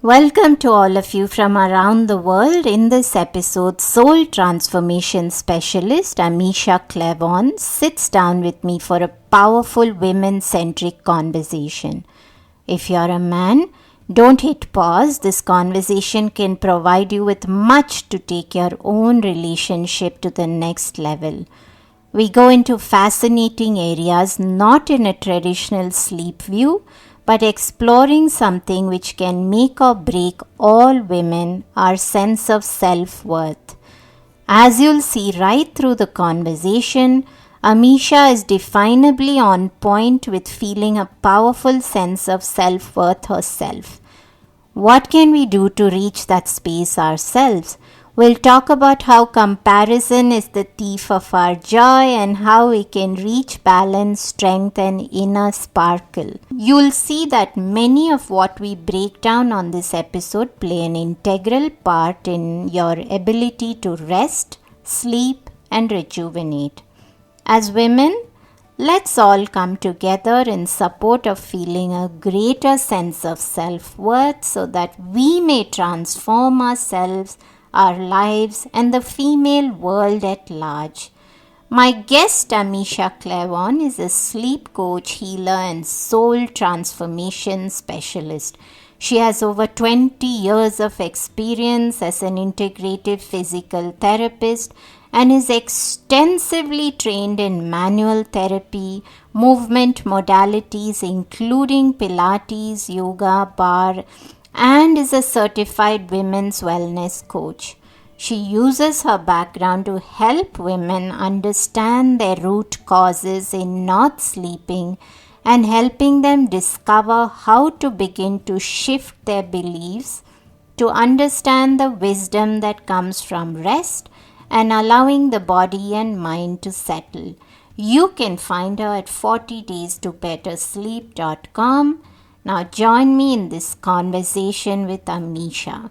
Welcome to all of you from around the world. In this episode, Soul Transformation Specialist Amisha Klawonn sits down with me for a powerful women-centric conversation. If you're a man, don't hit pause. This conversation can provide you with much to take your own relationship to the next level. We go into fascinating areas, not in a traditional sleep view, but exploring something which can make or break all women, our sense of self-worth. As you'll see right through the conversation, Amisha is definably on point with feeling a powerful sense of self-worth herself. What can we do to reach that space ourselves? We'll talk about how comparison is the thief of our joy and how we can reach balance, strength, and inner sparkle. You'll see that many of what we break down on this episode play an integral part in your ability to rest, sleep, and rejuvenate. As women, let's all come together in support of feeling a greater sense of self-worth so that we may transform ourselves, our lives, and the female world at large. My guest, Amisha Klawonn, is a sleep coach, healer, and soul transformation specialist. She has over 20 years of experience as an integrative physical therapist and is extensively trained in manual therapy, movement modalities including pilates, yoga, barre, and is a certified women's wellness coach. She uses her background to help women understand their root causes in not sleeping and helping them discover how to begin to shift their beliefs, to understand the wisdom that comes from rest and allowing the body and mind to settle. You can find her at 40daystoBetterSleep.com. Now join me in this conversation with Amisha.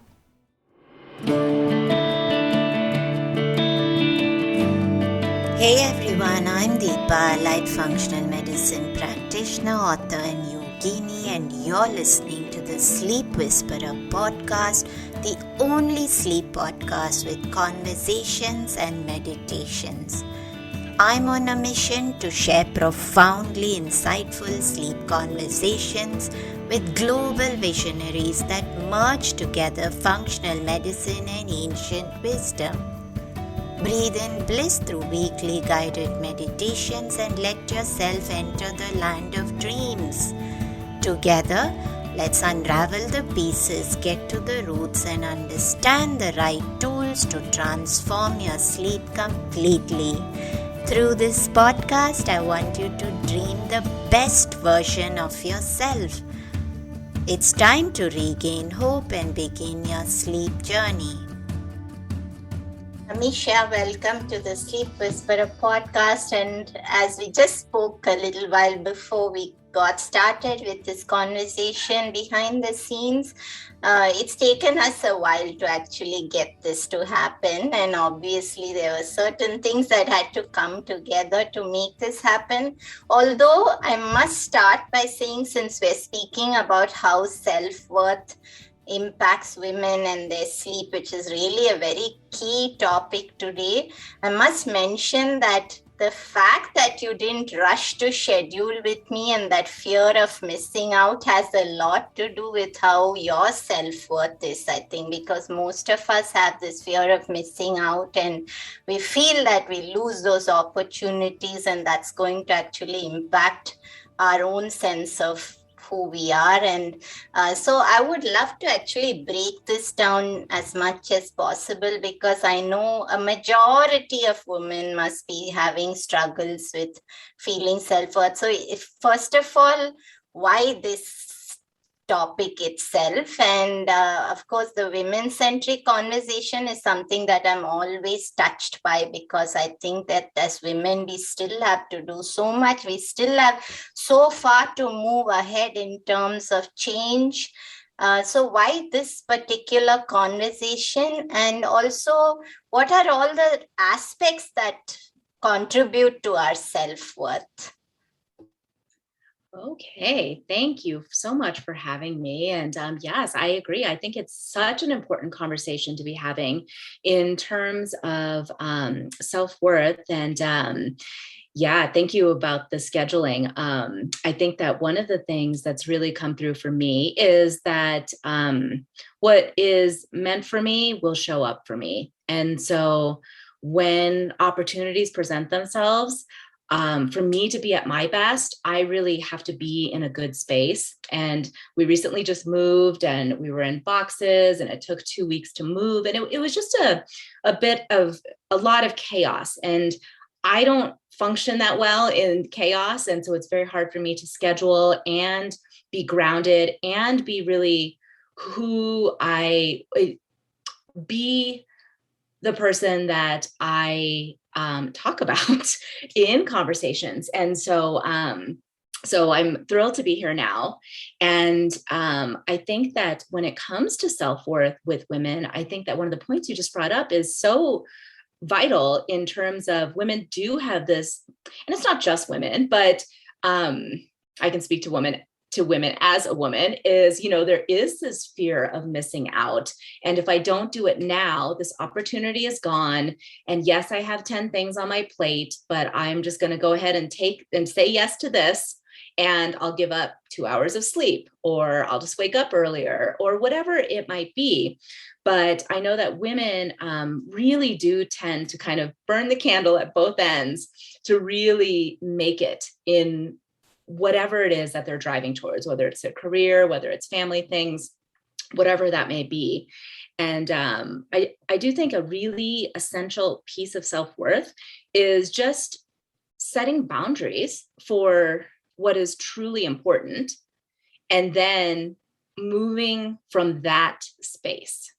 Hey everyone, I'm Deepa, Light Functional Medicine practitioner, author and yogini, and you're listening to the Sleep Whisperer podcast, the only sleep podcast with conversations and meditations. I'm on a mission to share profoundly insightful sleep conversations with global visionaries that merge together functional medicine and ancient wisdom. Breathe in bliss through weekly guided meditations and let yourself enter the land of dreams. Together, let's unravel the pieces, get to the roots, and understand the right tools to transform your sleep completely. Through this podcast, I want you to dream the best version of yourself. It's time to regain hope and begin your sleep journey. Amisha, welcome to the Sleep Whisperer podcast. And as we just spoke a little while before we got started with this conversation behind the scenes, it's taken us a while to actually get this to happen. And obviously, there were certain things that had to come together to make this happen. Although I must start by saying, since we're speaking about how self-worth impacts women and their sleep, which is really a very key topic today, I must mention that the fact that you didn't rush to schedule with me and that fear of missing out has a lot to do with how your self-worth is, I think, because most of us have this fear of missing out and we feel that we lose those opportunities, and that's going to actually impact our own sense of who we are. And so I would love to actually break this down as much as possible, because I know a majority of women must be having struggles with feeling self-worth. So if, first of all, why this topic itself? And of course, the women-centric conversation is something that I'm always touched by, because I think that as women, we still have to do so much. We still have so far to move ahead in terms of change. So why this particular conversation? And also, what are all the aspects that contribute to our self-worth? Okay, thank you so much for having me. And yes, I agree. I think it's such an important conversation to be having in terms of self-worth. And yeah, thank you about the scheduling. I think that one of the things that's really come through for me is that what is meant for me will show up for me. And so when opportunities present themselves, for me to be at my best, I really have to be in a good space. And we recently just moved and we were in boxes and it took 2 weeks to move. And it was just a bit of a lot of chaos. And I don't function that well in chaos. And so it's very hard for me to schedule and be grounded and be really who I be the person that I talk about in conversations. And so I'm thrilled to be here now. And I think that when it comes to self-worth with women, I think that one of the points you just brought up is so vital in terms of women do have this, and it's not just women, but I can speak to women as a woman, is, there is this fear of missing out. And if I don't do it now, this opportunity is gone. And yes, I have 10 things on my plate, but I'm just going to go ahead and take and say yes to this. And I'll give up 2 hours of sleep, or I'll just wake up earlier, or whatever it might be. But I know that women really do tend to kind of burn the candle at both ends to really make it in whatever it is that they're driving towards, whether it's a career, whether it's family things, whatever that may be. And I do think a really essential piece of self-worth is just setting boundaries for what is truly important, and then moving from that space.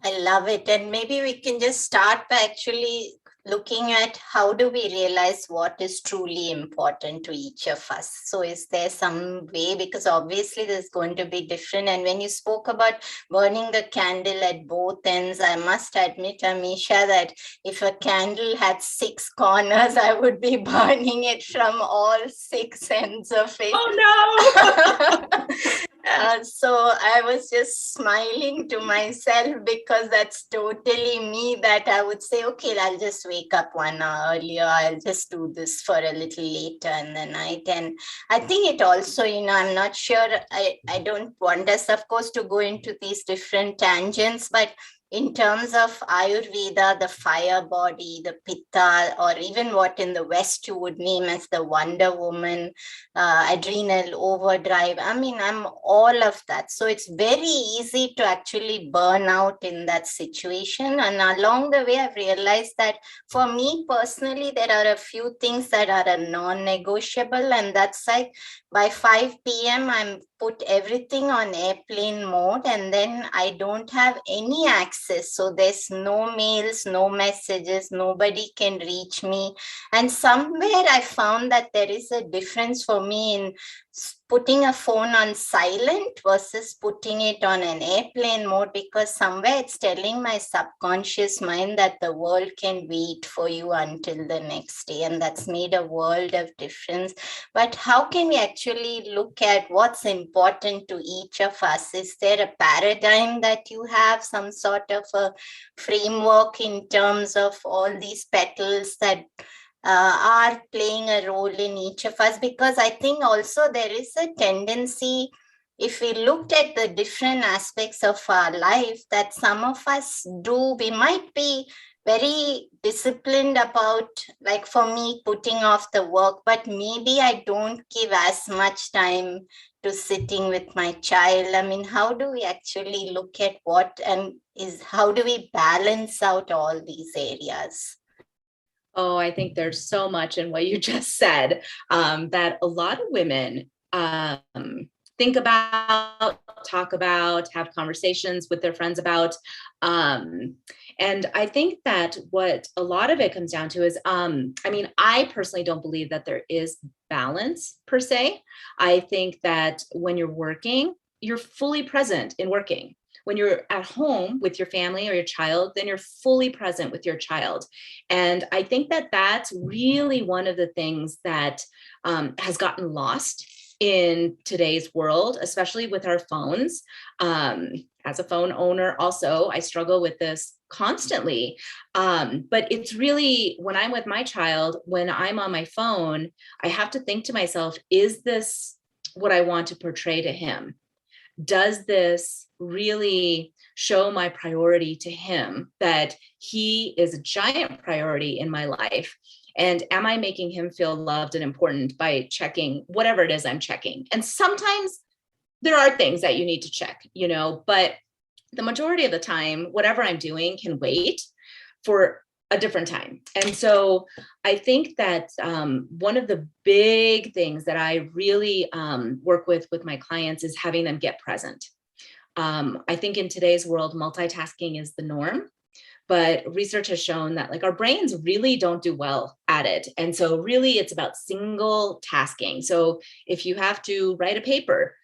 I love it. And maybe we can just start by actually looking at how do we realize what is truly important to each of us. So is there some way, because obviously there's going to be different. And when you spoke about burning the candle at both ends, I must admit, Amisha, that if a candle had 6 corners, I would be burning it from all 6 ends of it. Oh no! So I was just smiling to myself, because that's totally me, that I would say, okay, I'll just wake up 1 hour earlier. I'll just do this for a little later in the night. And I think it also, I'm not sure, I don't want us, of course, to go into these different tangents, but in terms of Ayurveda, the fire body, the Pitta, or even what in the West you would name as the Wonder Woman, adrenal overdrive. I mean, I'm all of that. So it's very easy to actually burn out in that situation. And along the way, I've realized that for me personally, there are a few things that are a non-negotiable. And that's like by 5 p.m., I'm put everything on airplane mode, and then I don't have any access. So there's no mails, no messages, nobody can reach me. And somewhere I found that there is a difference for me in putting a phone on silent versus putting it on an airplane mode, because somewhere it's telling my subconscious mind that the world can wait for you until the next day. And that's made a world of difference. But how can we actually look at what's important to each of us? Is there a paradigm that you have, some sort of a framework in terms of all these petals that are playing a role in each of us? Because I think also there is a tendency, if we looked at the different aspects of our life, that some of us do, we might be very disciplined about, like for me, putting off the work, but maybe I don't give as much time to sitting with my child. I mean, how do we actually look at what, and how do we balance out all these areas? Oh, I think there's so much in what you just said that a lot of women think about, talk about, have conversations with their friends about. And I think that what a lot of it comes down to is, I personally don't believe that there is balance per se. I think that when you're working, you're fully present in working. When you're at home with your family or your child, then you're fully present with your child. And I think that that's really one of the things that has gotten lost in today's world, especially with our phones. As a phone owner, also, I struggle with this constantly. But it's really when I'm with my child, when I'm on my phone, I have to think to myself, is this what I want to portray to him? Does this really show my priority to him, that he is a giant priority in my life? And am I making him feel loved and important by checking whatever it is I'm checking? And sometimes there are things that you need to check, but the majority of the time, whatever I'm doing can wait for a different time. And so I think that one of the big things that I really work with my clients is having them get present. I think in today's world, multitasking is the norm, but research has shown that like our brains really don't do well at it. And so really it's about single tasking. So if you have to write a paper,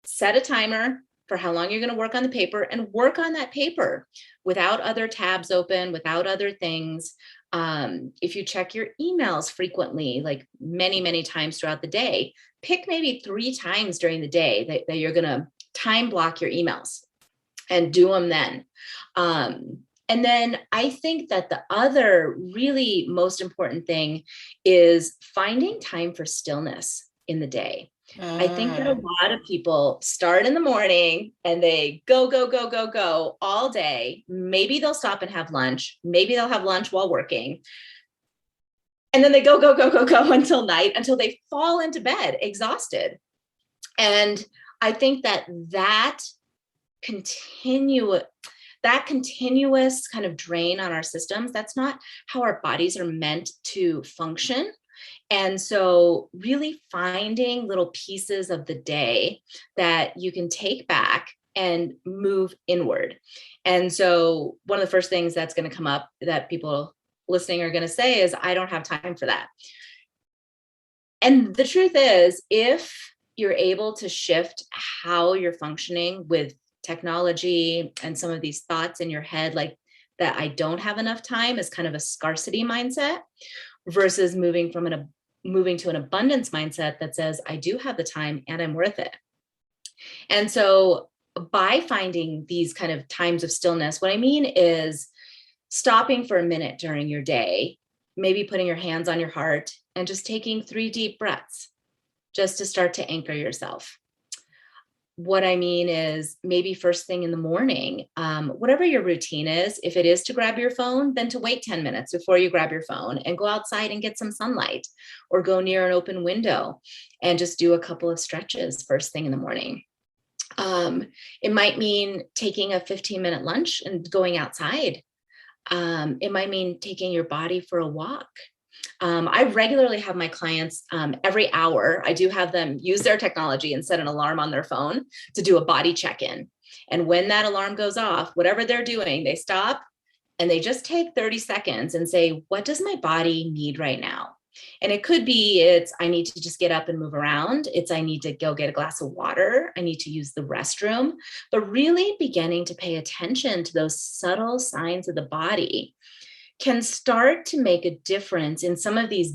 set a timer for how long you're going to work on the paper and work on that paper without other tabs open, without other things. If you check your emails frequently, like many, many times throughout the day, pick maybe 3 times during the day that you're going to time block your emails and do them then. And then I think that the other really most important thing is finding time for stillness in the day. I think that a lot of people start in the morning and they go, go, go, go, go all day. Maybe they'll stop and have lunch. Maybe they'll have lunch while working. And then they go, go, go, go, go until night, until they fall into bed exhausted. And I think that continuous kind of drain on our systems, that's not how our bodies are meant to function. And so really finding little pieces of the day that you can take back and move inward. And so one of the first things that's going to come up that people listening are going to say is, I don't have time for that. And the truth is, if you're able to shift how you're functioning with technology and some of these thoughts in your head, like that I don't have enough time is kind of a scarcity mindset, versus moving to an abundance mindset that says, I do have the time and I'm worth it. And so by finding these kind of times of stillness, what I mean is stopping for a minute during your day, maybe putting your hands on your heart and just taking 3 deep breaths just to start to anchor yourself. What I mean is maybe first thing in the morning, whatever your routine is, if it is to grab your phone, then to wait 10 minutes before you grab your phone and go outside and get some sunlight, or go near an open window and just do a couple of stretches first thing in the morning. It might mean taking a 15-minute lunch and going outside. It might mean taking your body for a walk. I regularly have my clients every hour. I do have them use their technology and set an alarm on their phone to do a body check-in. And when that alarm goes off, whatever they're doing, they stop and they just take 30 seconds and say, what does my body need right now? And it could be, it's, I need to just get up and move around. It's, I need to go get a glass of water. I need to use the restroom. But really beginning to pay attention to those subtle signs of the body can start to make a difference in some of these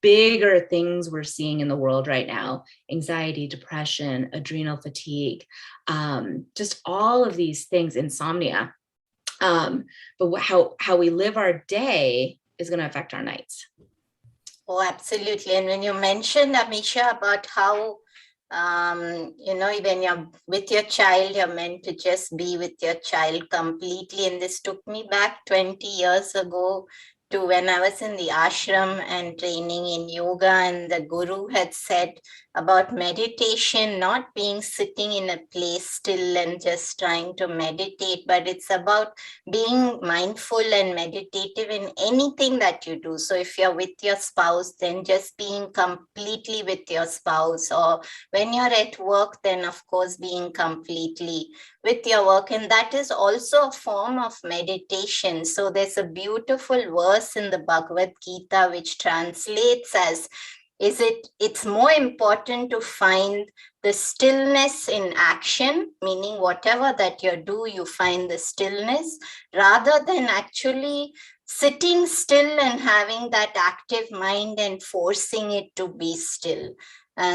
bigger things we're seeing in the world right now: anxiety, depression, adrenal fatigue, just all of these things, insomnia. But how we live our day is going to affect our nights. Oh, absolutely. And when you mentioned, Amisha, about how when you're with your child, you're meant to just be with your child completely. And this took me back 20 years ago to when I was in the ashram and training in yoga, and the guru had said about meditation not being sitting in a place still and just trying to meditate, but it's about being mindful and meditative in anything that you do. So if you're with your spouse, then just being completely with your spouse, or when you're at work, then of course being completely with your work. And that is also a form of meditation. So there's a beautiful verse in the Bhagavad Gita which translates as, It's more important to find the stillness in action, meaning whatever that you do, you find the stillness, rather than actually sitting still and having that active mind and forcing it to be still.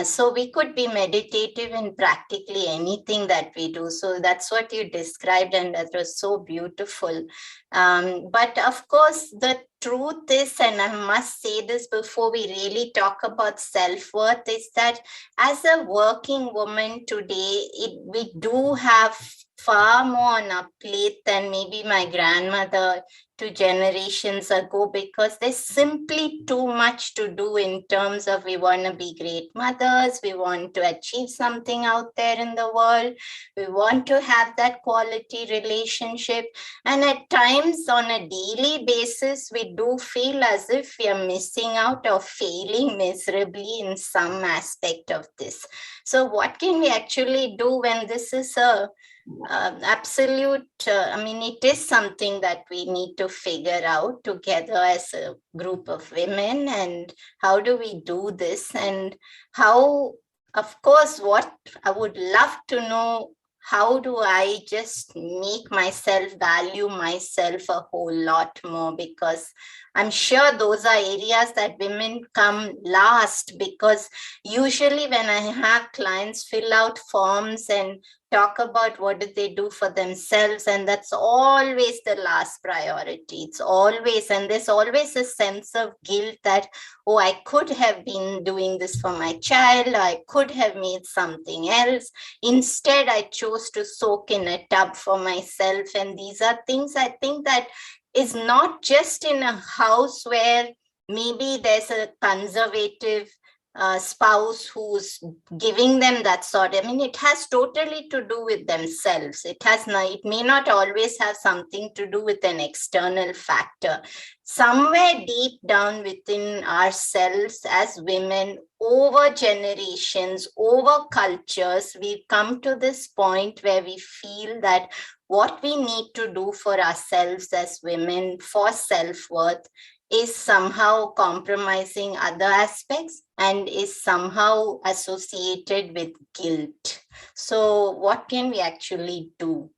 So we could be meditative in practically anything that we do. So that's what you described, and that was so beautiful. But of course, the truth is, and I must say this before we really talk about self-worth, is that as a working woman today, we do have far more on our plate than maybe my grandmother 2 generations ago, because there's simply too much to do in terms of we want to be great mothers, we want to achieve something out there in the world, we want to have that quality relationship. And at times on a daily basis, we do feel as if we are missing out or failing miserably in some aspect of this. So what can we actually do when this is a absolute, it is something that we need to figure out together as a group of women, and how do we do this, and how, of course, what I would love to know, how do I just make myself value myself a whole lot more? Because I'm sure those are areas that women come last, because usually when I have clients fill out forms and talk about what did they do for themselves, and that's always the last priority. It's always, and there's always a sense of guilt that, oh, I could have been doing this for my child, I could have made something else. Instead, I chose to soak in a tub for myself. And these are things I think that is not just in a house where maybe there's a conservative spouse who's giving them that sort. It has totally to do with themselves. It may not always have something to do with an external factor. Somewhere deep down within ourselves as women, over generations, over cultures, we've come to this point where we feel that what we need to do for ourselves as women for self-worth is somehow compromising other aspects and is somehow associated with guilt. So what can we actually do?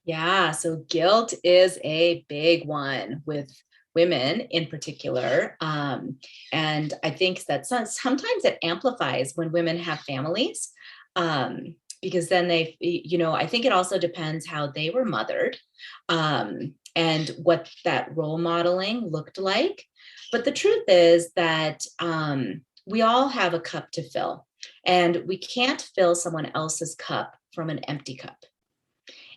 Yeah, so guilt is a big one with women in particular. And I think that sometimes it amplifies when women have families, because then I think it also depends how they were mothered, and what that role modeling looked like. But the truth is that we all have a cup to fill, and we can't fill someone else's cup from an empty cup.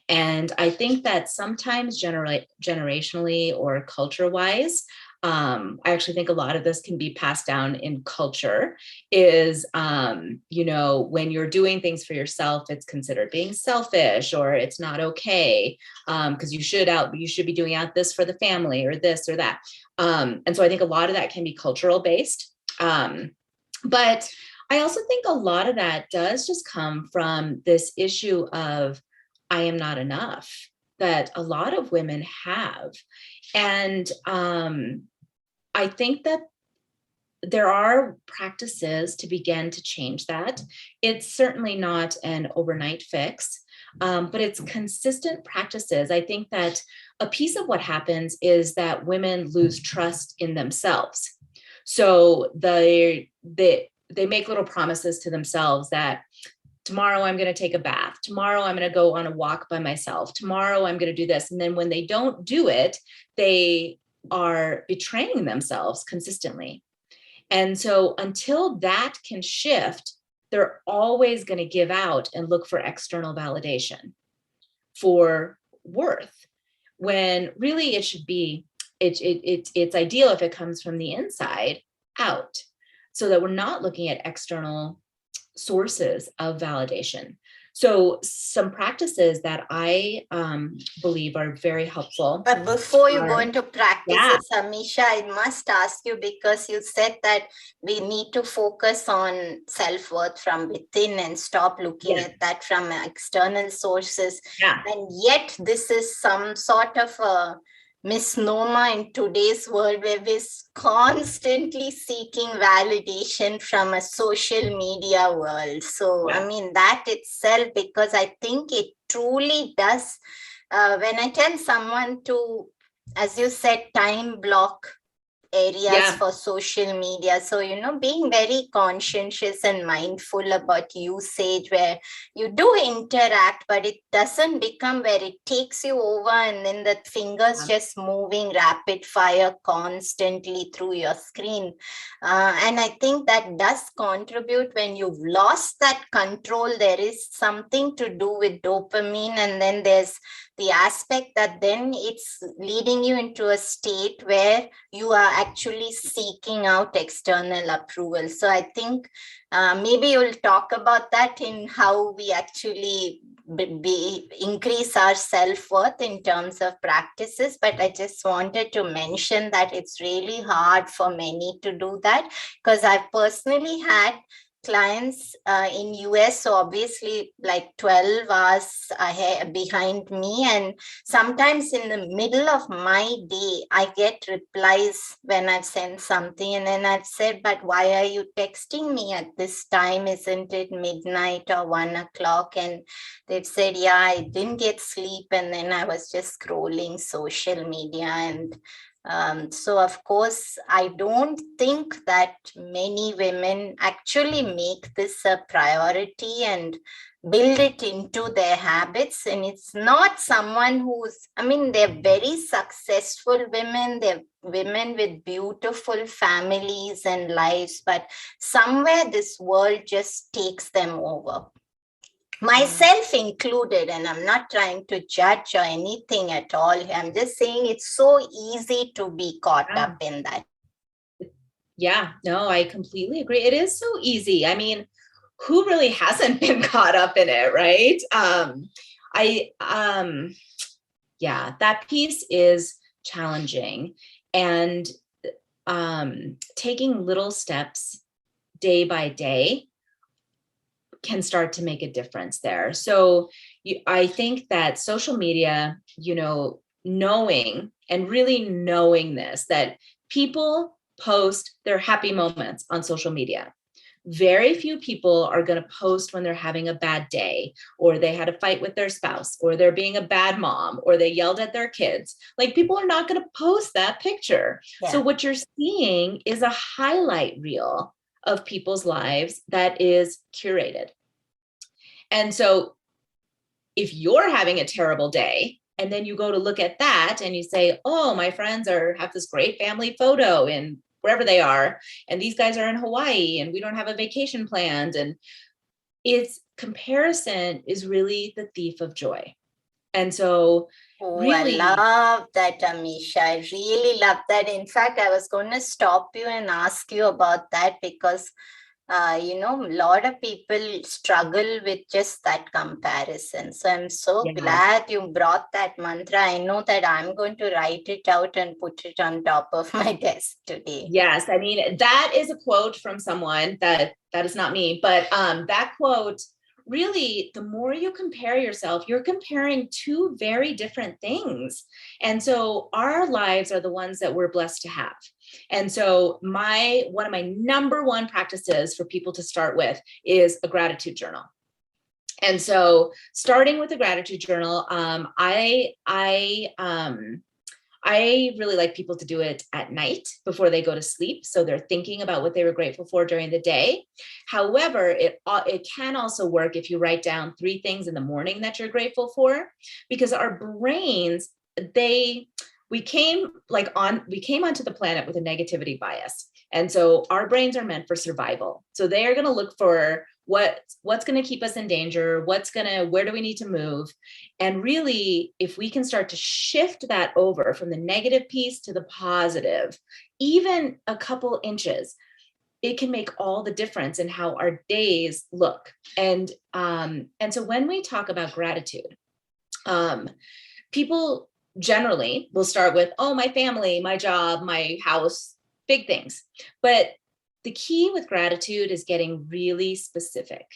And I think that sometimes generationally or culture-wise, I actually think a lot of this can be passed down in culture, is, when you're doing things for yourself, it's considered being selfish, or it's not okay, because you should be doing out this for the family, or this or that. And so I think a lot of that can be cultural based. But I also think a lot of that does just come from this issue of I am not enough, that a lot of women have. And I think that there are practices to begin to change that. It's certainly not an overnight fix, but it's consistent practices. I think that a piece of what happens is that women lose trust in themselves. So they make little promises to themselves that tomorrow I'm going to take a bath. Tomorrow I'm going to go on a walk by myself. Tomorrow I'm going to do this. And then when they don't do it, they are betraying themselves consistently. And so until that can shift, they're always going to give out and look for external validation for worth, when really it should be, it's ideal if it comes from the inside out, so that we're not looking at external sources of validation. So some practices that I believe are very helpful. But before you go into practices, yeah, Amisha, I must ask you, because you said that we need to focus on self-worth from within and stop looking at that from external sources. Yeah. And yet this is some sort of a misnomer in today's world where we're constantly seeking validation from a social media world. So, Yeah. I mean, that itself, because I think it truly does. When I tell someone to, as you said, time block areas Yeah. for social media. So, being very conscientious and mindful about usage where you do interact, but it doesn't become where it takes you over and then the fingers just moving rapid fire constantly through your screen. And I think that does contribute when you've lost that control. There is something to do with dopamine, and then there's the aspect that then it's leading you into a state where you are actually seeking out external approval. So I think maybe you'll talk about that in how we actually increase our self-worth in terms of practices. But I just wanted to mention that it's really hard for many to do that, because I've personally had clients in US, so obviously like 12 hours ahead behind me, and sometimes in the middle of my day I get replies when I've sent something, and then I've said, but why are you texting me at this time? Isn't it midnight or 1 o'clock? And they've said, yeah, I didn't get sleep, and then I was just scrolling social media. And so, of course, I don't think that many women actually make this a priority and build it into their habits. And it's not someone who's, I mean, they're very successful women, they're women with beautiful families and lives, but somewhere this world just takes them over, myself included. And I'm not trying to judge or anything at all. I'm just saying it's so easy to be caught up in that. Yeah, no, I completely agree. It is so easy. I mean, who really hasn't been caught up in it, right? I yeah, that piece is challenging, and taking little steps day by day can start to make a difference there. So I think that social media, knowing and really knowing this, that people post their happy moments on social media. Very few people are going to post when they're having a bad day, or they had a fight with their spouse, or they're being a bad mom, or they yelled at their kids. Like, people are not going to post that picture. Yeah. So what you're seeing is a highlight reel of people's lives that is curated. And so if you're having a terrible day, and then you go to look at that and you say, oh, my friends have this great family photo in wherever they are, and these guys are in Hawaii and we don't have a vacation planned. And it's comparison is really the thief of joy. And so really, I love that, Amisha. I really love that. In fact, I was going to stop you and ask you about that, because a lot of people struggle with just that comparison. So I'm so glad you brought that mantra. I know that I'm going to write it out and put it on top of my desk today. Yes. I mean, that is a quote from someone that is not me, but that quote, really, the more you compare yourself, you're comparing two very different things. And so our lives are the ones that we're blessed to have. And so one of my number one practices for people to start with is a gratitude journal. And so starting with a gratitude journal, I really like people to do it at night before they go to sleep, so they're thinking about what they were grateful for during the day. However, it can also work if you write down 3 things in the morning that you're grateful for, because our brains, we came onto the planet with a negativity bias. And so our brains are meant for survival. So they are going to look for what's going to keep us in danger, where do we need to move? And really, if we can start to shift that over from the negative piece to the positive, even a couple inches, it can make all the difference in how our days look. And so when we talk about gratitude, people generally will start with, oh, my family, my job, my house, big things. But the key with gratitude is getting really specific.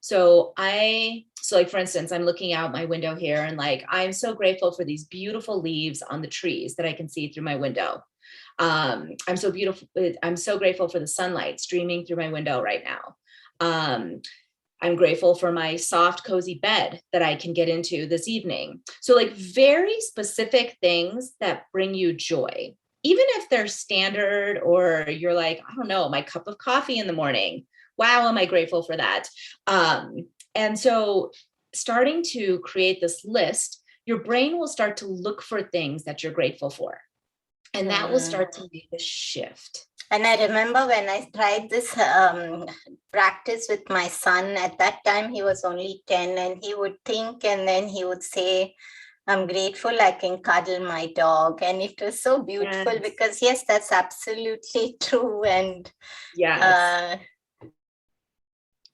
So like, for instance, I'm looking out my window here and like, I'm so grateful for these beautiful leaves on the trees that I can see through my window. I'm so grateful for the sunlight streaming through my window right now. I'm grateful for my soft, cozy bed that I can get into this evening. So like very specific things that bring you joy, even if they're standard, or you're like, I don't know, my cup of coffee in the morning. Wow, am I grateful for that? And so starting to create this list, your brain will start to look for things that you're grateful for. And that will start to make a shift. And I remember when I tried this practice with my son, at that time he was only 10, and he would think and then he would say, I'm grateful I can cuddle my dog. And it was so beautiful, yes, because yes, that's absolutely true. And yes.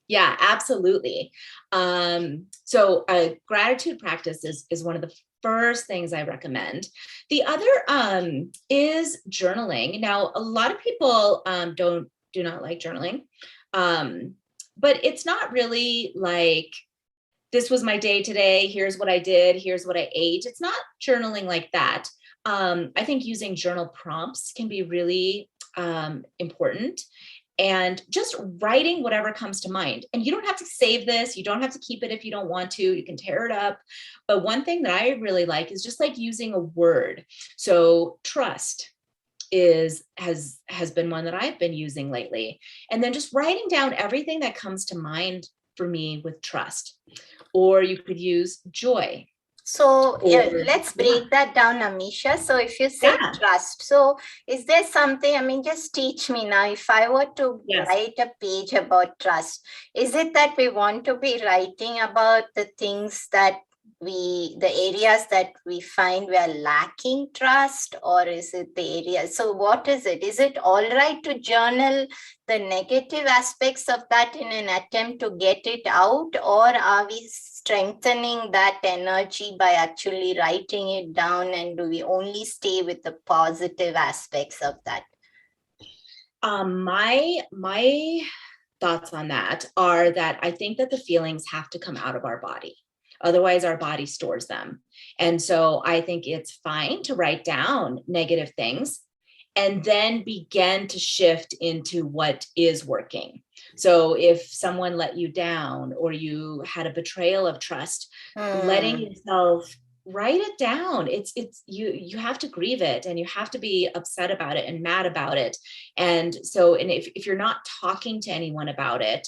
Yeah, absolutely. So a gratitude practice is one of the first things I recommend. The other is journaling. Now, a lot of people do not like journaling, but it's not really like, this was my day today, here's what I did, here's what I ate. It's not journaling like that. I think using journal prompts can be really important. And just writing whatever comes to mind. And you don't have to save this. You don't have to keep it if you don't want to. You can tear it up. But one thing that I really like is just like using a word. So trust has been one that I've been using lately. And then just writing down everything that comes to mind for me with trust. Or you could use joy. So let's break that down, Amisha. So if you say trust, so is there something, I mean, just teach me now, if I were to write a page about trust, is it that we want to be writing about the things that the areas that we find we are lacking trust, or is it the areas? So what is it? Is it all right to journal the negative aspects of that in an attempt to get it out, or are we strengthening that energy by actually writing it down, and do we only stay with the positive aspects of that? My thoughts on that are that I think that the feelings have to come out of our body. Otherwise, our body stores them. And so I think it's fine to write down negative things and then begin to shift into what is working. So if someone let you down, or you had a betrayal of trust, letting yourself write it down. It's you have to grieve it, and you have to be upset about it and mad about it. And so, and if you're not talking to anyone about it,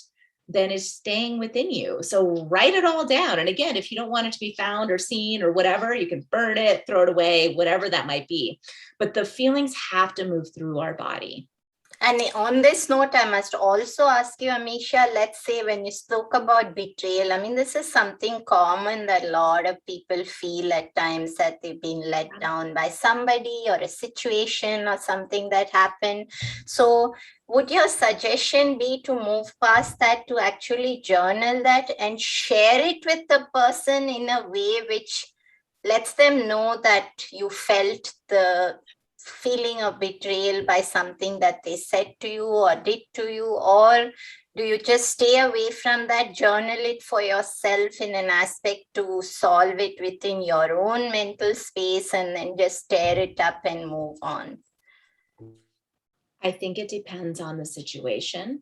then it's staying within you. So write it all down. And again, if you don't want it to be found or seen or whatever, you can burn it, throw it away, whatever that might be. But the feelings have to move through our body. And on this note, I must also ask you, Amisha, let's say when you spoke about betrayal, I mean, this is something common that a lot of people feel at times, that they've been let down by somebody or a situation or something that happened. So would your suggestion be to move past that, to actually journal that and share it with the person in a way which lets them know that you felt the feeling of betrayal by something that they said to you or did to you? Or do you just stay away from that, journal it for yourself in an aspect to solve it within your own mental space, and then just tear it up and move on? I think it depends on the situation,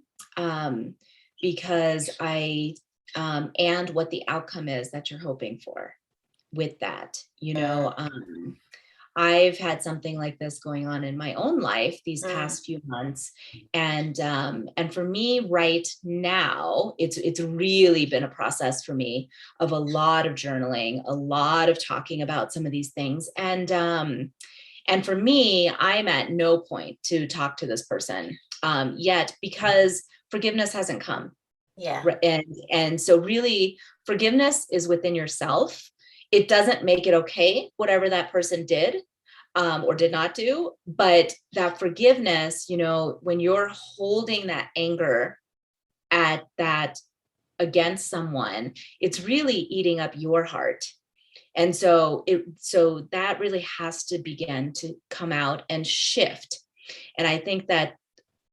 because and what the outcome is that you're hoping for with that, I've had something like this going on in my own life these past few months. And for me right now, it's really been a process for me of a lot of journaling, a lot of talking about some of these things. And for me, I'm at no point to talk to this person yet, because forgiveness hasn't come. Yeah. And so really, forgiveness is within yourself. It doesn't make it okay, whatever that person did or did not do. But that forgiveness, when you're holding that anger at that against someone, it's really eating up your heart. And so that really has to begin to come out and shift. And I think that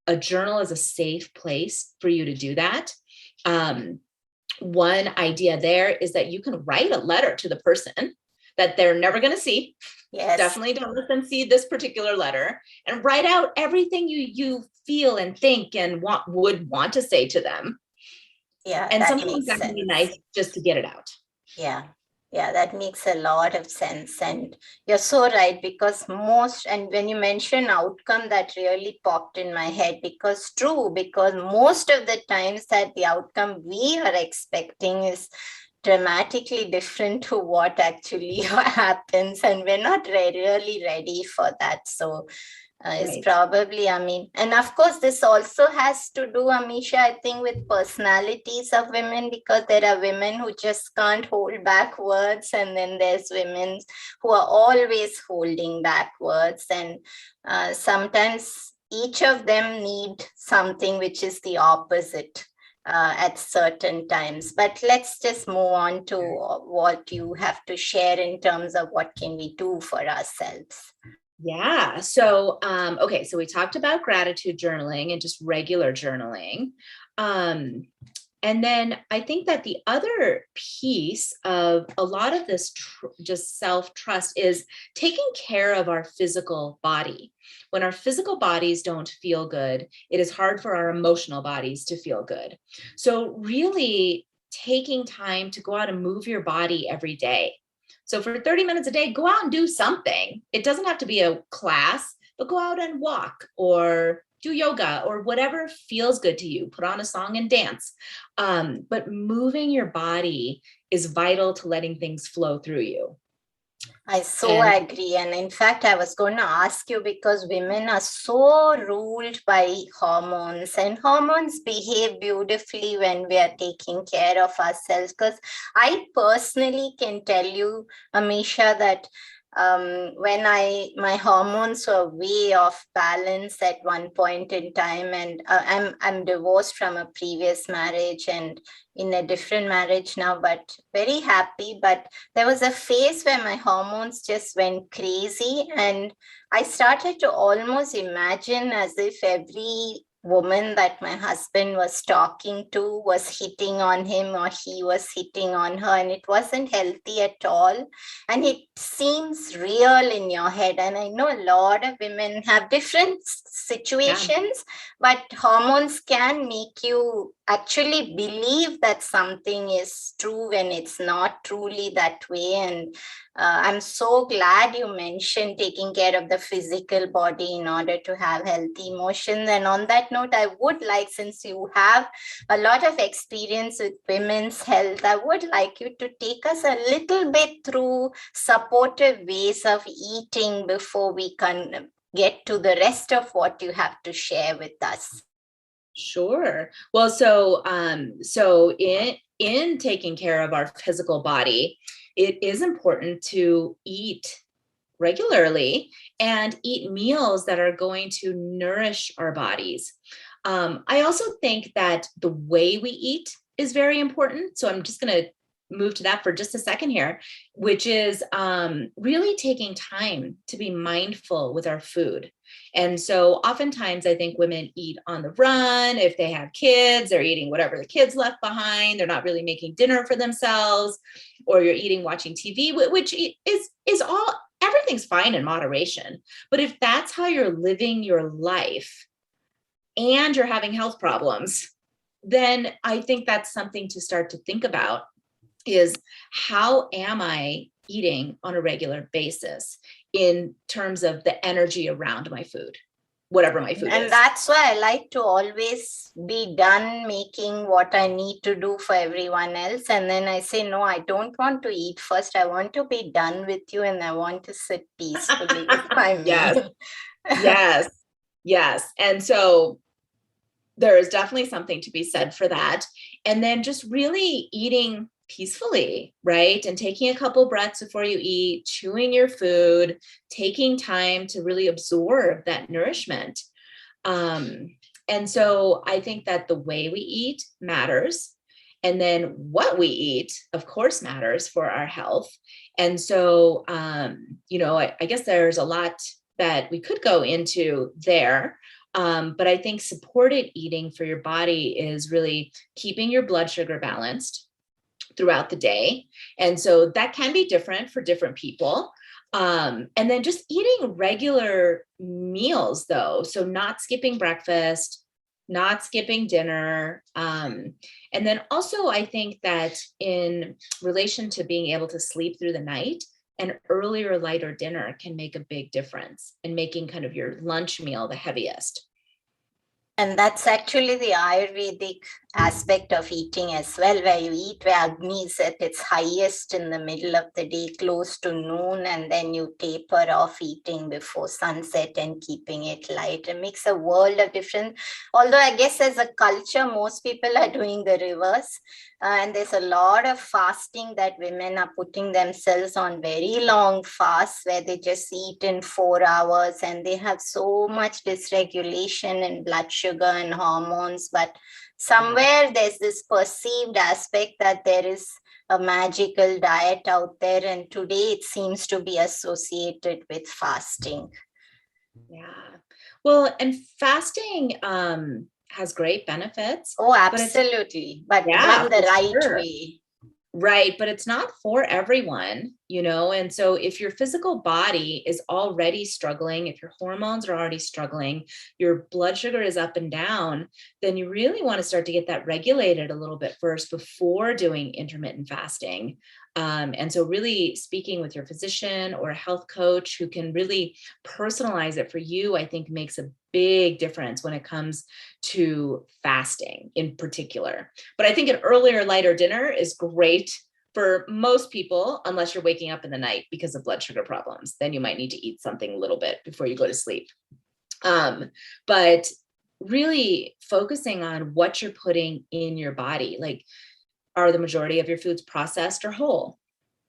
a journal is a safe place for you to do that. one idea there is that you can write a letter to the person that they're never going to see. Yes. Definitely don't let them see this particular letter, and write out everything you feel and think and would want to say to them. Yeah, and that sometimes makes that can sense. be nice just to get it out. Yeah. Yeah, that makes a lot of sense. And you're so right, because and when you mention outcome, that really popped in my head, because most of the times that the outcome we are expecting is dramatically different to what actually happens, and we're not really ready for that. So is Right. probably, and of course, this also has to do, Amisha, I think, with personalities of women, because there are women who just can't hold back words, and then there's women who are always holding back words, and sometimes each of them need something which is the opposite at certain times. But let's just move on to what you have to share in terms of what can we do for ourselves. Yeah. So, okay. So we talked about gratitude journaling and just regular journaling. And then I think that the other piece of a lot of this just self-trust is taking care of our physical body. When our physical bodies don't feel good, it is hard for our emotional bodies to feel good. So really taking time to go out and move your body every day. So for 30 minutes a day, go out and do something. It doesn't have to be a class, but go out and walk or do yoga or whatever feels good to you. Put on a song and dance. But moving your body is vital to letting things flow through you. I so agree. And in fact, I was going to ask you, because women are so ruled by hormones, and hormones behave beautifully when we are taking care of ourselves. Because I personally can tell you, Amisha, that when my hormones were way off balance at one point in time, and I'm divorced from a previous marriage and in a different marriage now, but very happy. But there was a phase where my hormones just went crazy, and I started to almost imagine as if every woman that my husband was talking to was hitting on him, or he was hitting on her, and it wasn't healthy at all. And it seems real in your head. And I know a lot of women have different situations, but hormones can make you actually believe that something is true when it's not truly that way. And I'm so glad you mentioned taking care of the physical body in order to have healthy emotions. And on that note, I would like, since you have a lot of experience with women's health, I would like you to take us a little bit through supportive ways of eating before we can get to the rest of what you have to share with us. Sure. Well, so in taking care of our physical body, it is important to eat regularly and eat meals that are going to nourish our bodies. I also think that the way we eat is very important. So I'm just going to move to that for just a second here, which is really taking time to be mindful with our food. And so oftentimes I think women eat on the run. If they have kids, they're eating whatever the kids left behind. They're not really making dinner for themselves, or you're eating watching TV, which is all, everything's fine in moderation. But if that's how you're living your life and you're having health problems, then I think that's something to start to think about, is how am I eating on a regular basis in terms of the energy around my food, whatever my food is. And that's why I like to always be done making what I need to do for everyone else. And then I say, no, I don't want to eat first. I want to be done with you, and I want to sit peacefully with my meal. Yes. And so there is definitely something to be said for that. And then just really eating peacefully, right? And taking a couple breaths before you eat, chewing your food, taking time to really absorb that nourishment. And so I think that the way we eat matters. And then what we eat, of course, matters for our health. And so, I guess there's a lot that we could go into there. But I think supported eating for your body is really keeping your blood sugar balanced. throughout the day. And so that can be different for different people. And then just eating regular meals though. So not skipping breakfast, not skipping dinner. And then also I think that in relation to being able to sleep through the night, an earlier, lighter dinner can make a big difference in making kind of your lunch meal the heaviest. And that's actually the Ayurvedic aspect of eating as well, where you eat where Agni is at its highest in the middle of the day, close to noon, and then you taper off eating before sunset and keeping it light. It makes a world of difference. Although I guess as a culture, most people are doing the reverse. And there's a lot of fasting that women are putting themselves on, very long fasts where they just eat in 4 hours, and they have so much dysregulation in blood sugar and hormones. But somewhere there's this perceived aspect that there is a magical diet out there, and today it seems to be associated with fasting. Yeah. Well, and fasting has great benefits. Oh, absolutely. But done the right way. Right. But it's not for everyone, and so if your physical body is already struggling, if your hormones are already struggling, your blood sugar is up and down, then you really want to start to get that regulated a little bit first before doing intermittent fasting. And so really speaking with your physician or a health coach who can really personalize it for you, I think makes a big difference when it comes to fasting in particular. But I think an earlier, lighter dinner is great for most people, unless you're waking up in the night because of blood sugar problems. Then you might need to eat something a little bit before you go to sleep. But really focusing on what you're putting in your body, like, are the majority of your foods processed or whole?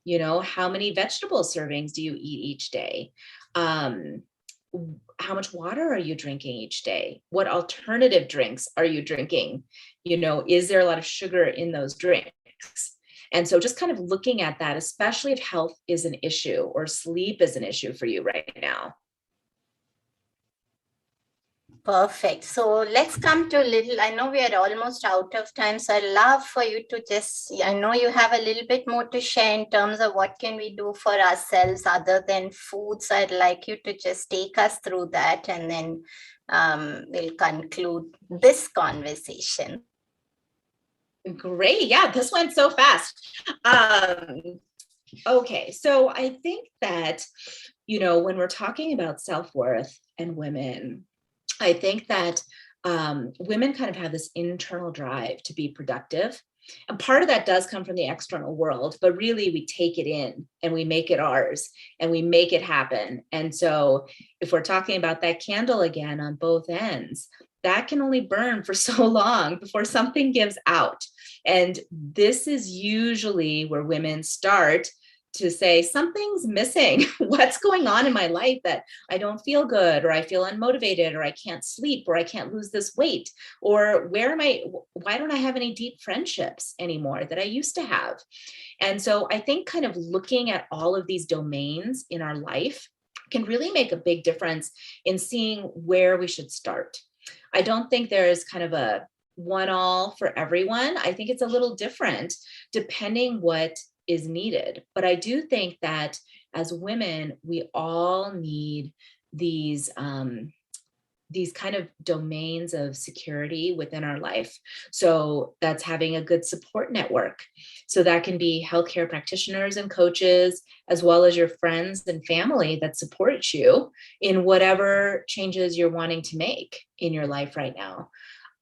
How many vegetable servings do you eat each day? How much water are you drinking each day? What alternative drinks are you drinking? Is there a lot of sugar in those drinks? And so just kind of looking at that, especially if health is an issue or sleep is an issue for you right now. Perfect. So let's come to a little, I know we are almost out of time, so I'd love for you to I know you have a little bit more to share in terms of what can we do for ourselves other than foods. I'd like you to just take us through that, and then we'll conclude this conversation. Great. Yeah, this went so fast. Okay, so I think that, when we're talking about self-worth and women, I think that women kind of have this internal drive to be productive. And part of that does come from the external world, but really we take it in and we make it ours and we make it happen. And so if we're talking about that candle again on both ends, that can only burn for so long before something gives out. And this is usually where women start to say, something's missing. What's going on in my life that I don't feel good, or I feel unmotivated, or I can't sleep, or I can't lose this weight, or why don't I have any deep friendships anymore that I used to have? And so I think kind of looking at all of these domains in our life can really make a big difference in seeing where we should start. I don't think there is kind of a one all for everyone. I think it's a little different depending what is needed. But I do think that as women, we all need these kind of domains of security within our life. So that's having a good support network. So that can be healthcare practitioners and coaches, as well as your friends and family that support you in whatever changes you're wanting to make in your life right now.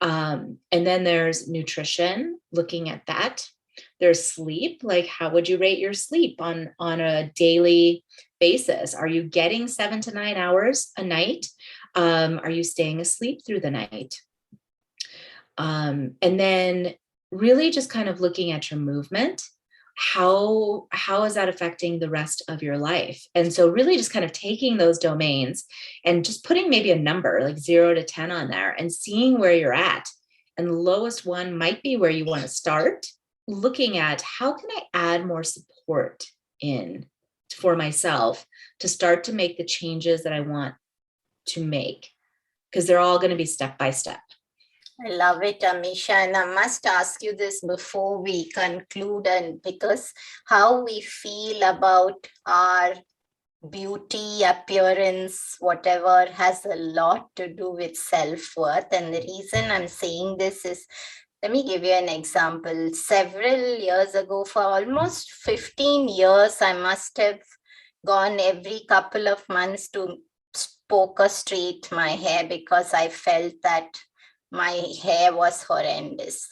And then there's nutrition, looking at that. There's sleep, like how would you rate your sleep on a daily basis? Are you getting 7 to 9 hours a night? Are you staying asleep through the night? And then really just kind of looking at your movement. How is that affecting the rest of your life? And so really just kind of taking those domains and just putting maybe a number like 0 to 10 on there and seeing where you're at. And the lowest one might be where you want to start, looking at how can I add more support in for myself to start to make the changes that I want to make, because they're all going to be step by step. I love it, Amisha. And I must ask you this before we conclude, and because how we feel about our beauty, appearance, whatever, has a lot to do with self-worth. And the reason I'm saying this is, let me give you an example. Several years ago, for almost 15 years, I must have gone every couple of months to poker straight my hair because I felt that my hair was horrendous.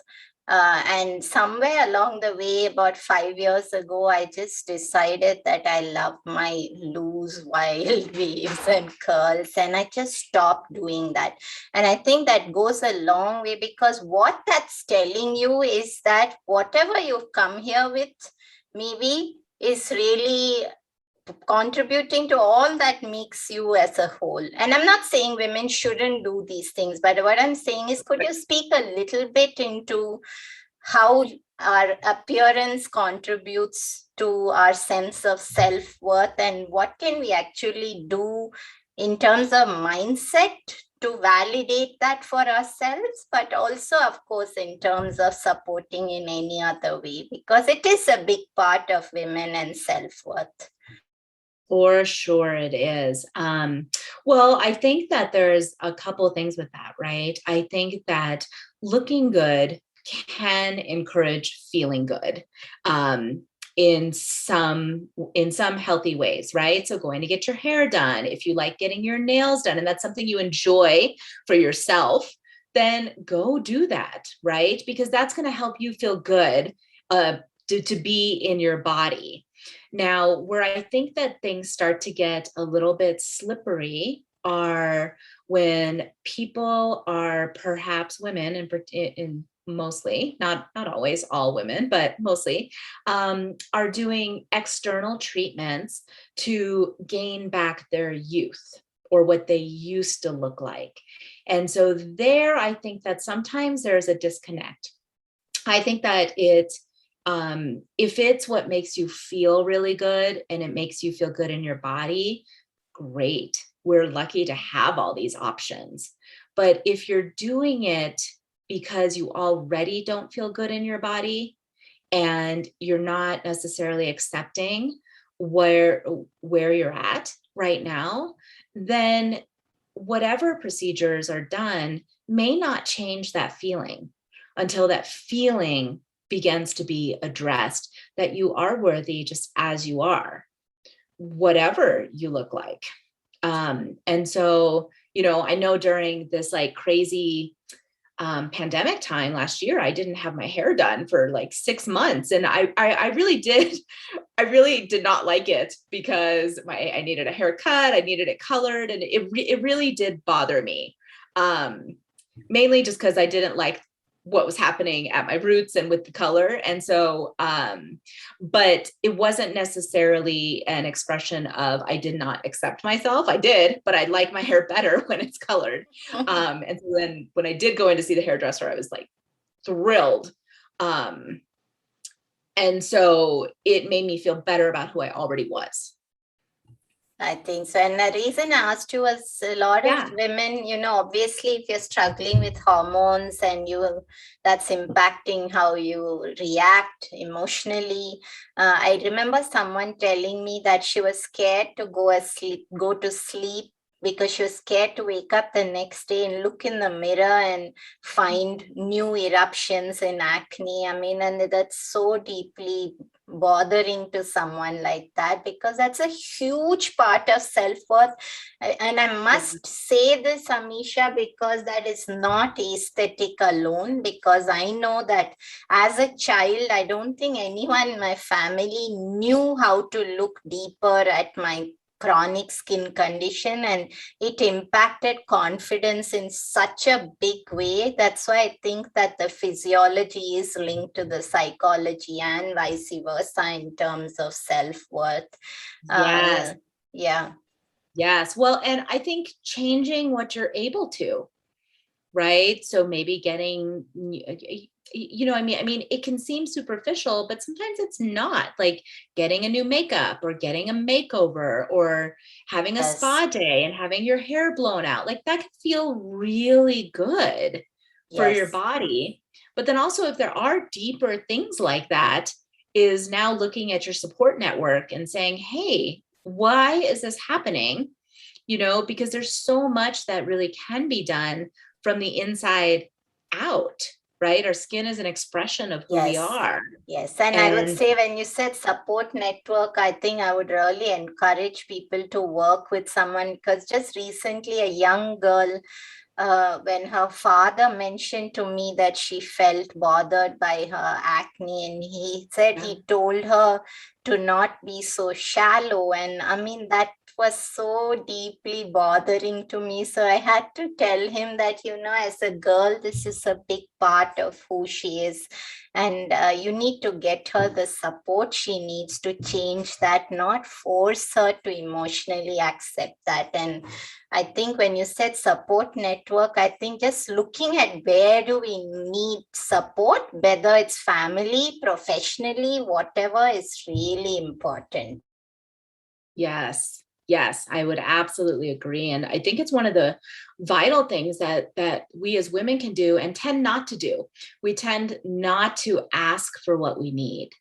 And somewhere along the way, about 5 years ago, I just decided that I love my loose, wild waves and curls, and I just stopped doing that. And I think that goes a long way, because what that's telling you is that whatever you've come here with maybe is really contributing to all that makes you as a whole. And I'm not saying women shouldn't do these things, but what I'm saying is, could you speak a little bit into how our appearance contributes to our sense of self-worth, and what can we actually do in terms of mindset to validate that for ourselves, but also, of course, in terms of supporting in any other way, because it is a big part of women and self-worth. For sure it is. Well, I think that there's a couple of things with that, right? I think that looking good can encourage feeling good. In some healthy ways, right? So going to get your hair done, if you like getting your nails done and that's something you enjoy for yourself, then go do that, right? Because that's going to help you feel good to be in your body. Now, where I think that things start to get a little bit slippery are when people are, perhaps women in mostly, not always all women, but mostly, are doing external treatments to gain back their youth or what they used to look like. And so there, I think that sometimes there's a disconnect. I think that if it's what makes you feel really good and it makes you feel good in your body, great. We're lucky to have all these options. But if you're doing it because you already don't feel good in your body and you're not necessarily accepting where you're at right now, then whatever procedures are done may not change that feeling until that feeling begins to be addressed, that you are worthy just as you are, whatever you look like. And so, I know during this like crazy pandemic time last year, I didn't have my hair done for like 6 months. And I really did not like it because I needed a haircut, I needed it colored, and it really did bother me. Mainly just because I didn't like what was happening at my roots and with the color. And so, but it wasn't necessarily an expression of, I did not accept myself. I did, but I like my hair better when it's colored. And so then when I did go in to see the hairdresser, I was like thrilled. And so it made me feel better about who I already was. I think so. And the reason I asked you was, a lot of women, obviously if you're struggling with hormones and that's impacting how you react emotionally. I remember someone telling me that she was scared to go to sleep because she was scared to wake up the next day and look in the mirror and find new eruptions in acne. I mean, and that's so deeply bothering to someone like that, because that's a huge part of self-worth. And I must say this, Amisha, because that is not aesthetic alone, because I know that as a child, I don't think anyone in my family knew how to look deeper at my chronic skin condition, and it impacted confidence in such a big way. That's why I think that the physiology is linked to the psychology and vice versa in terms of self-worth. Yes. Yeah. Yes. Well, and I think changing what you're able to, right? So maybe getting, I mean, it can seem superficial, but sometimes it's not, like getting a new makeup or getting a makeover or having a spa day and having your hair blown out. Like that can feel really good, for your Yes. body. But then also, if there are deeper things like that, is now looking at your support network and saying, hey, why is this happening? Because there's so much that really can be done from the inside out, right? Our skin is an expression of who we Yes. are. Yes. And I would say, when you said support network, I think I would really encourage people to work with someone, because just recently a young girl, when her father mentioned to me that she felt bothered by her acne, and he said he told her to not be so shallow. And I mean, that was so deeply bothering to me. So I had to tell him that, as a girl, this is a big part of who she is. And you need to get her the support she needs to change that, not force her to emotionally accept that. And I think when you said support network, I think just looking at where do we need support, whether it's family, professionally, whatever, is really important. Yes. Yes, I would absolutely agree. And I think it's one of the vital things that we as women can do and tend not to do. We tend not to ask for what we need.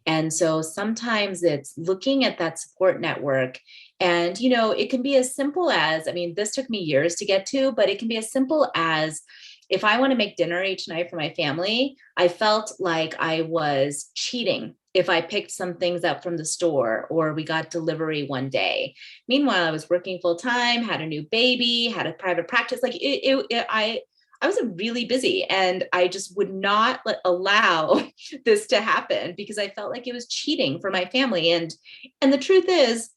And so sometimes it's looking at that support network. And, it can be as simple as, this took me years to get to, but it can be as simple as, if I want to make dinner each night for my family, I felt like I was cheating if I picked some things up from the store or we got delivery one day. Meanwhile, I was working full time, had a new baby, had a private practice. Like I was really busy, and I just would not allow this to happen because I felt like it was cheating for my family. And the truth is,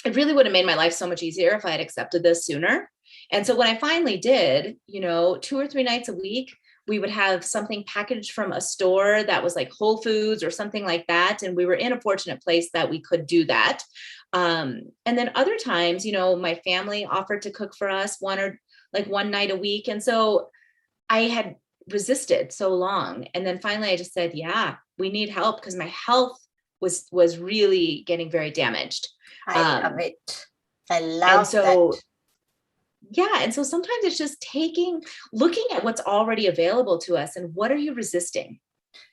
it really would have made my life so much easier if I had accepted this sooner. And so when I finally did, 2 or 3 nights a week, we would have something packaged from a store that was like Whole Foods or something like that. And we were in a fortunate place that we could do that. And then other times, my family offered to cook for us one night a week. And so I had resisted so long. And then finally I just said, yeah, we need help, because my health was really getting very damaged. I love it. I And love that. so, yeah. And so sometimes it's just looking at what's already available to us and what are you resisting?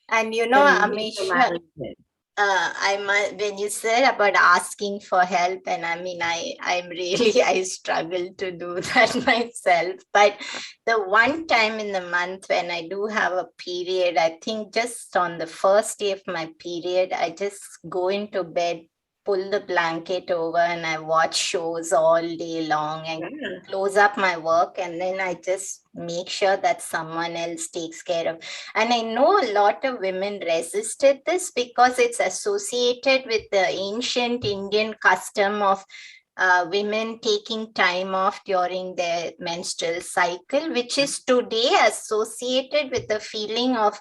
And Then make the Amisha, latter move. when you said about asking for help, and I'm really, I struggle to do that myself. But the one time in the month when I do have a period, I think just on the first day of my period, I just go into bed, pull the blanket over, and I watch shows all day long and close up my work, and then I just make sure that someone else takes care of. And I know a lot of women resisted this because it's associated with the ancient Indian custom of women taking time off during their menstrual cycle, which is today associated with the feeling of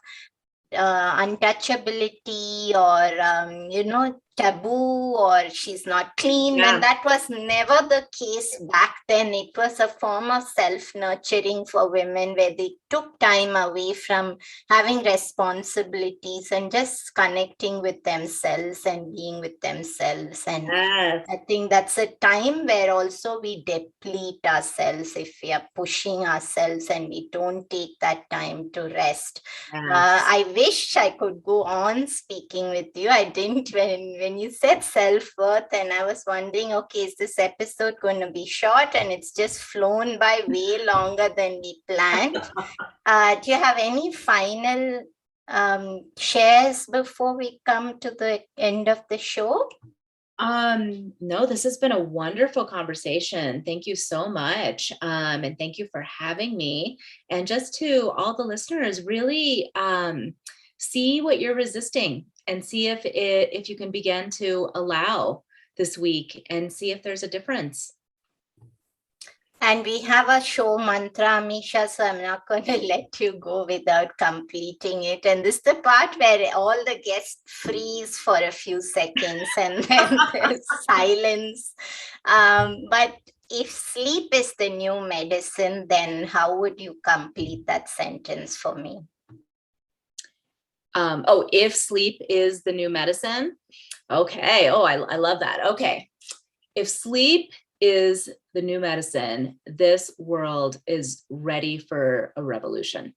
untouchability, or taboo, or she's not clean, when that was never the case back then. It was a form of self-nurturing for women, where they took time away from having responsibilities and just connecting with themselves and being with themselves. And I think that's a time where also we deplete ourselves if we are pushing ourselves and we don't take that time to rest. I wish I could go on speaking with you. I didn't when you said self-worth, and I was wondering, okay, is this episode going to be short? And it's just flown by way longer than we planned. Do you have any final shares before we come to the end of the show? No, this has been a wonderful conversation. Thank you so much. And thank you for having me. And just to all the listeners, really see what you're resisting and see if you can begin to allow this week and see if there's a difference. And we have a show mantra, Amisha, so I'm not going to let you go without completing it. And this is the part where all the guests freeze for a few seconds and then there's silence. But if sleep is the new medicine, then how would you complete that sentence for me? If sleep is the new medicine. Okay. I love that. Okay. If sleep is the new medicine. This world is ready for a revolution.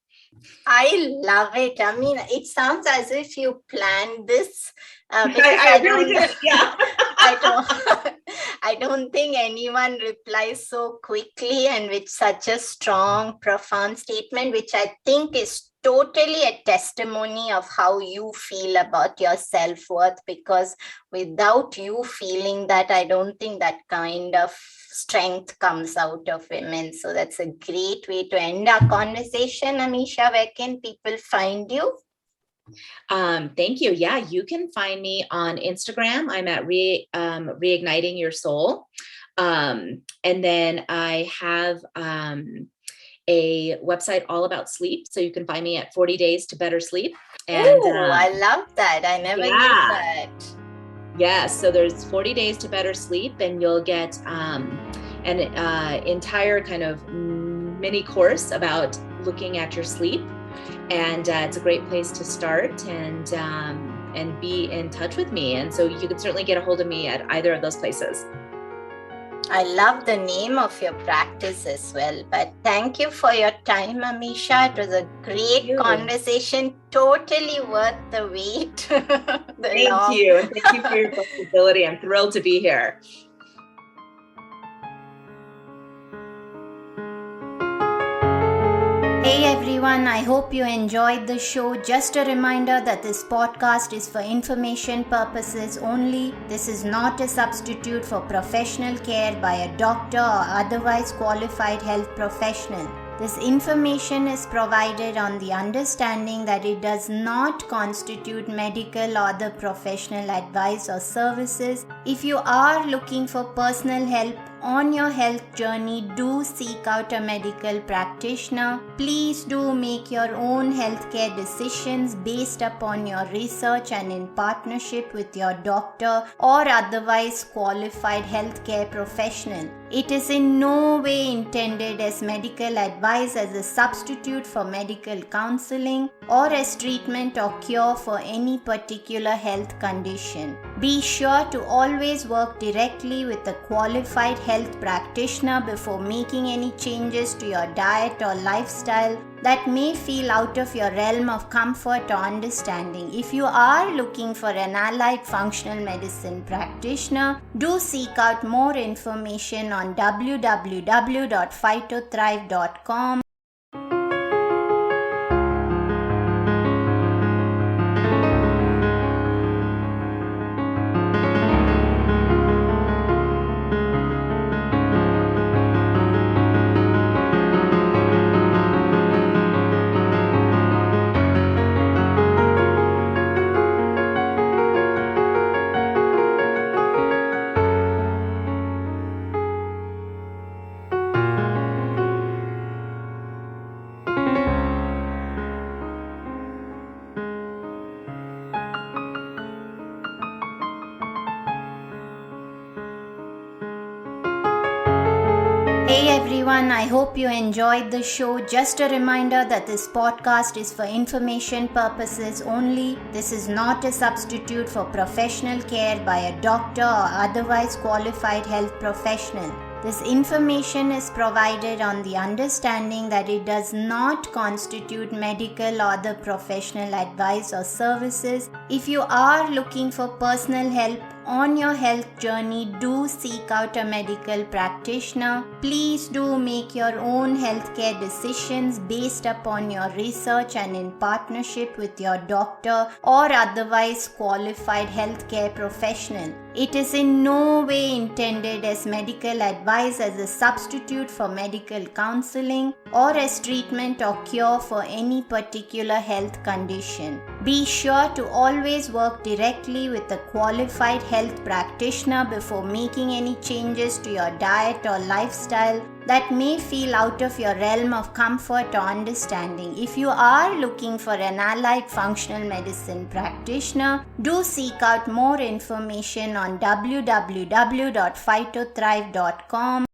I love it. I mean, it sounds as if you planned this. I really did. Yeah. I don't think anyone replies so quickly and with such a strong, profound statement, which I think is totally a testimony of how you feel about your self-worth, because without you feeling that, I don't think that kind of strength comes out of women. So that's a great way to end our conversation. Amisha, where can people find you? Thank you. Yeah, you can find me on Instagram. I'm at Reigniting Your Soul. And then I have a website all about sleep. So you can find me at 40 Days to Better Sleep. And I love that. I never knew that. Yeah, so there's 40 Days to Better Sleep, and you'll get an entire kind of mini course about looking at your sleep. And it's a great place to start and be in touch with me. And so you can certainly get a hold of me at either of those places. I love the name of your practice as well. But thank you for your time, Amisha. It was a great conversation, totally worth the wait. Thank you. Thank you for your flexibility. I'm thrilled to be here. Hey everyone, I hope you enjoyed the show. Just a reminder that this podcast is for information purposes only. This is not a substitute for professional care by a doctor or otherwise qualified health professional. This information is provided on the understanding that it does not constitute medical or other professional advice or services. If you are looking for personal help on your health journey, do seek out a medical practitioner. Please do make your own healthcare decisions based upon your research and in partnership with your doctor or otherwise qualified healthcare professional. It is in no way intended as medical advice, as a substitute for medical counseling, or as treatment or cure for any particular health condition. Be sure to always work directly with a qualified health practitioner before making any changes to your diet or lifestyle that may feel out of your realm of comfort or understanding. If you are looking for an allied functional medicine practitioner, do seek out more information on www.phytothrive.com. Hey everyone, I hope you enjoyed the show. Just a reminder that this podcast is for information purposes only. This is not a substitute for professional care by a doctor or otherwise qualified health professional. This information is provided on the understanding that it does not constitute medical or other professional advice or services. If you are looking for personal help on your health journey, do seek out a medical practitioner. Please do make your own healthcare decisions based upon your research and in partnership with your doctor or otherwise qualified healthcare professional. It is in no way intended as medical advice, as a substitute for medical counseling, or as treatment or cure for any particular health condition. Be sure to always work directly with a qualified health practitioner before making any changes to your diet or lifestyle that may feel out of your realm of comfort or understanding. If you are looking for an allied functional medicine practitioner, do seek out more information on www.phytothrive.com.